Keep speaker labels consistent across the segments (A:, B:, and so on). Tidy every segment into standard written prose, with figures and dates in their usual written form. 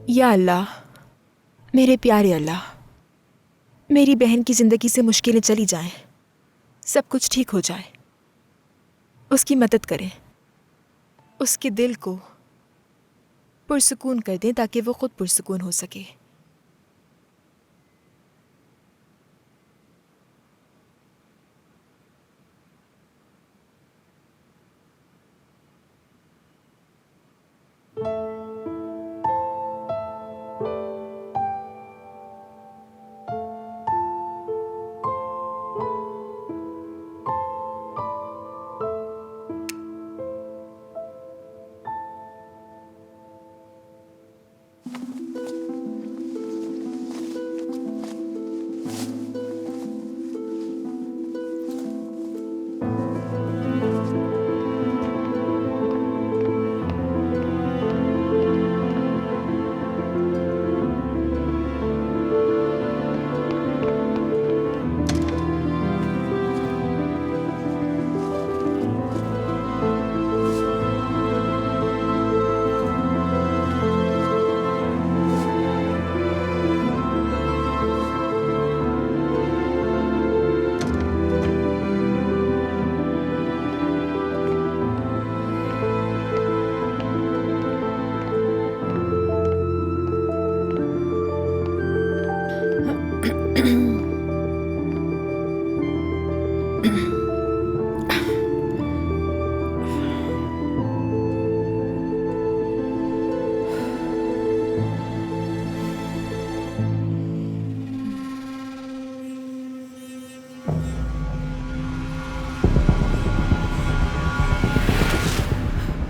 A: या अल्लाह, मेरे प्यारे अल्लाह, मेरी बहन की ज़िंदगी से मुश्किलें चली जाएं, सब कुछ ठीक हो जाए। उसकी मदद करें, उसके दिल को पुरसुकून कर दें ताकि वो खुद पुरसुकून हो सके।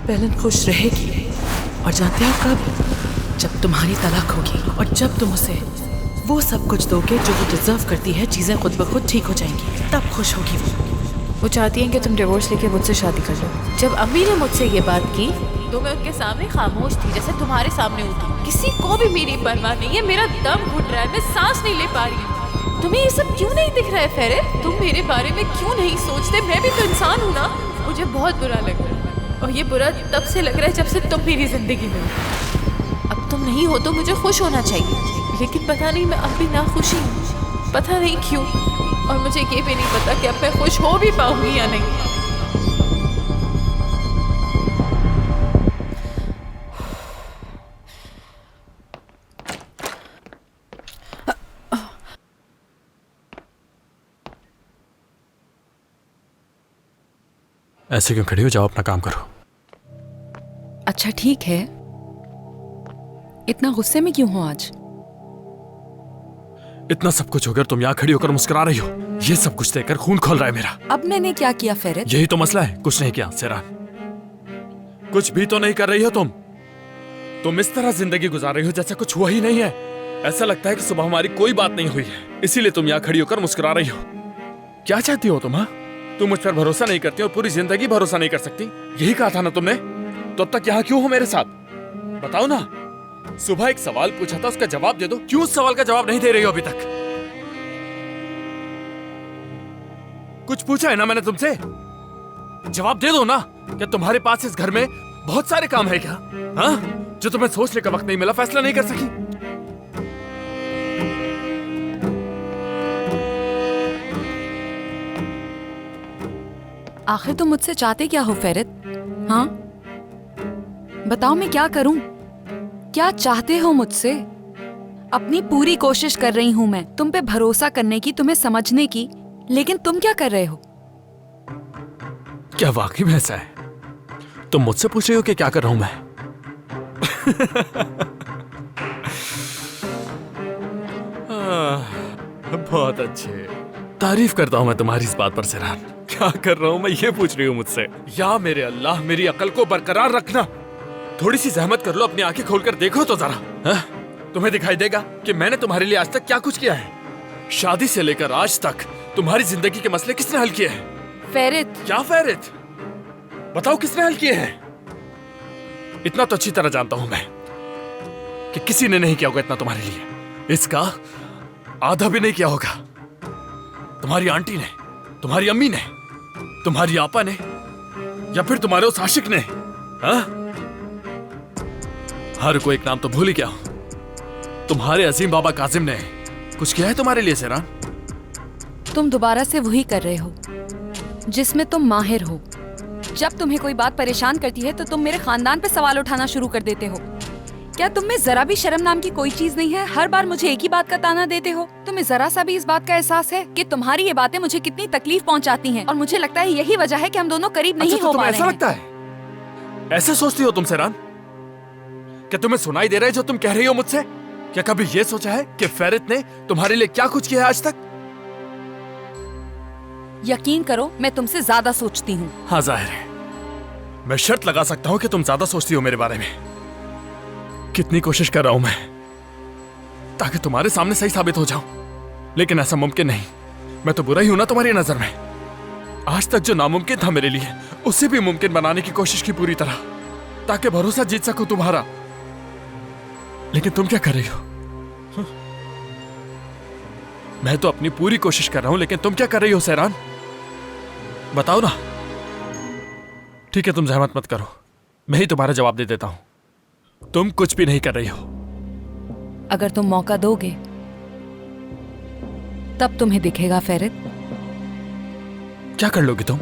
B: बेलन खुश रहेगी, और जानते हो कब? जब तुम्हारी तलाक होगी और जब तुम उसे वो सब कुछ दोगे जो वो डिजर्व करती है, चीजें खुद ब खुद ठीक हो जाएंगी, तब खुश होगी
C: वो चाहती हैं कि तुम डिवोर्स लेके मुझसे शादी कर लो। जब अम्मी ने मुझसे ये बात की तो मैं उनके सामने खामोश थी, जैसे तुम्हारे सामने होती। किसी को भी मेरी परवाह नहीं है, मेरा दम घुट रहा है, मैं सांस नहीं ले पा रही हूँ। तुम्हें ये सब क्यों नहीं दिख रहा है फेरित? तुम मेरे बारे में क्यों नहीं सोचते? मैं भी तो इंसान हूँ ना। मुझे बहुत बुरा लग रहा है, और ये बुरा तब से लग रहा है जब से तुम मेरी जिंदगी में हो। अब तुम नहीं हो तो मुझे खुश होना चाहिए, लेकिन पता नहीं मैं अब भी ना खुशी हूँ, पता नहीं क्यों। और मुझे ये भी नहीं पता कि अब मैं खुश हो भी पाऊंगी या नहीं।
D: ऐसे क्यों खड़ी हो? जाओ अपना काम करो।
E: अच्छा ठीक है, इतना गुस्से में क्यों हो आज?
D: इतना सब कुछ होकर तुम यहाँ खड़ी होकर मुस्कुरा रही हो, ये सब कुछ देखकर खून खोल रहा है मेरा।
E: अब मैंने क्या किया फेरित?
D: यही तो मसला है, कुछ नहीं किया सेरान। कुछ भी तो नहीं कर रही हो तुम इस तरह जिंदगी गुजार रही हो जैसे कुछ हुआ ही नहीं है। ऐसा लगता है कि सुबह हमारी कोई बात नहीं हुई है, इसीलिए तुम यहाँ खड़ी होकर मुस्कुरा रही हो। क्या चाहती हो तुम? हाँ, तुम मुझ पर भरोसा नहीं करती हो, पूरी जिंदगी भरोसा नहीं कर सकती। यही कहा था ना तुमने, तो अब तक यहाँ क्यों हो मेरे साथ? बताओ ना। सुबह एक सवाल पूछा था, उसका जवाब दे दो। क्यों उस सवाल का जवाब नहीं दे रही हो अभी तक? कुछ पूछा है ना मैंने तुमसे, जवाब दे दो ना। क्या तुम्हारे पास इस घर में बहुत सारे काम है क्या? हाँ, जो तुम्हें सोचने का वक्त नहीं मिला, फैसला नहीं कर सकी?
E: आखिर तुम मुझसे चाहते क्या हो फेरित? हाँ बताओ, मैं क्या करूं? क्या चाहते हो मुझसे? अपनी पूरी कोशिश कर रही हूं मैं तुम पे भरोसा करने की, तुम्हें समझने की, लेकिन तुम क्या कर रहे हो?
D: क्या वाकई में ऐसा है? तुम मुझसे पूछ रही हो कि क्या कर रहा हूं मैं? बहुत अच्छे, तारीफ करता हूं मैं तुम्हारी इस बात पर सेरान। क्या कर रहा हूं मैं, ये पूछ रही हूं मुझसे? या मेरे अल्लाह, मेरी अकल को बरकरार रखना। थोड़ी सी जहमत कर लो, अपनी आंखें खोलकर देखो तो जरा। हाँ? तुम्हें दिखाई देगा कि मैंने तुम्हारे लिए आज तक क्या कुछ किया है। शादी से लेकर आज तक तुम्हारी जिंदगी के मसले किसने हल किए हैं?
E: फेरित।
D: क्या फेरित? बताओ किसने हल किए हैं? इतना तो अच्छी तरह जानता हूं मैं कि किसी ने नहीं किया होगा इतना तुम्हारे लिए। इसका आधा भी नहीं किया होगा। तुम्हारी आंटी ने, तुम्हारी अम्मी ने, तुम्हारी आपा ने, या फिर तुम्हारे उस आशिक ने। हाँ? हर कोई एक नाम तो भूल ही गया हूं। तुम्हारे अजीम बाबा काजिम ने कुछ किया है तुम्हारे लिए सेरान?
E: तुम दोबारा से वही कर रहे हो जिसमें तुम माहिर हो। जब तुम्हें कोई बात परेशान करती है तो तुम मेरे खानदान पे सवाल उठाना शुरू कर देते हो। क्या तुम में जरा भी शर्म नाम की कोई चीज नहीं है? हर बार मुझे एक ही बात का ताना देते हो। तुम्हें जरा सा भी इस बात का एहसास है कि तुम्हारी ये बातें मुझे कितनी तकलीफ पहुंचाती हैं? और मुझे लगता है यही वजह है कि हम दोनों करीब नहीं हो पा रहे
D: ऐसा
E: हैं।
D: लगता है? ऐसे सोचती हो तुम सेरान? क्या तुम्हें सुनाई दे रहा है जो तुम कह रही हो मुझसे? क्या कभी ये सोचा है कि फेरित ने तुम्हारे लिए क्या कुछ किया है आज तक?
E: यकीन करो, मैं तुमसे ज्यादा सोचती हूँ।
D: हाँ, जाहिर है। मैं शर्त लगा सकता हूँ कि तुम ज्यादा सोचती हो मेरे बारे में। कितनी कोशिश कर रहा हूं मैं ताकि तुम्हारे सामने सही साबित हो जाऊं, लेकिन ऐसा मुमकिन नहीं। मैं तो बुरा ही हूं ना तुम्हारी नजर में। आज तक जो नामुमकिन था मेरे लिए, उसे भी मुमकिन बनाने की कोशिश की पूरी तरह, ताकि भरोसा जीत सकूं तुम्हारा। लेकिन तुम क्या कर रही हो? मैं तो अपनी पूरी कोशिश कर रहा हूं, लेकिन तुम क्या कर रही हो सेरान? बताओ ना। ठीक है, तुम जहमत मत करो, मैं ही तुम्हारा जवाब दे देता हूं। तुम कुछ भी नहीं कर रही हो।
E: अगर तुम मौका दोगे तब तुम्हें दिखेगा फेरित।
D: क्या कर लोगी तुम?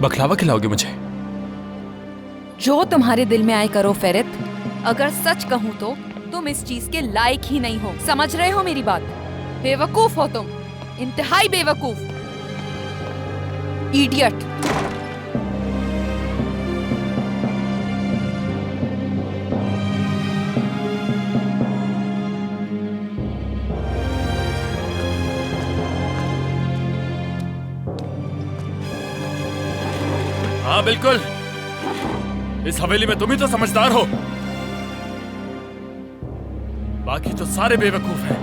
D: बखलावा खिलाओगी मुझे?
E: जो तुम्हारे दिल में आए करो फेरित। अगर सच कहूं तो तुम इस चीज के लायक ही नहीं हो। समझ रहे हो मेरी बात? बेवकूफ हो तुम, इंतहाई बेवकूफ, इडियट।
D: हाँ बिल्कुल, इस हवेली में तुम ही तो समझदार हो, बाकी तो सारे बेवकूफ हैं।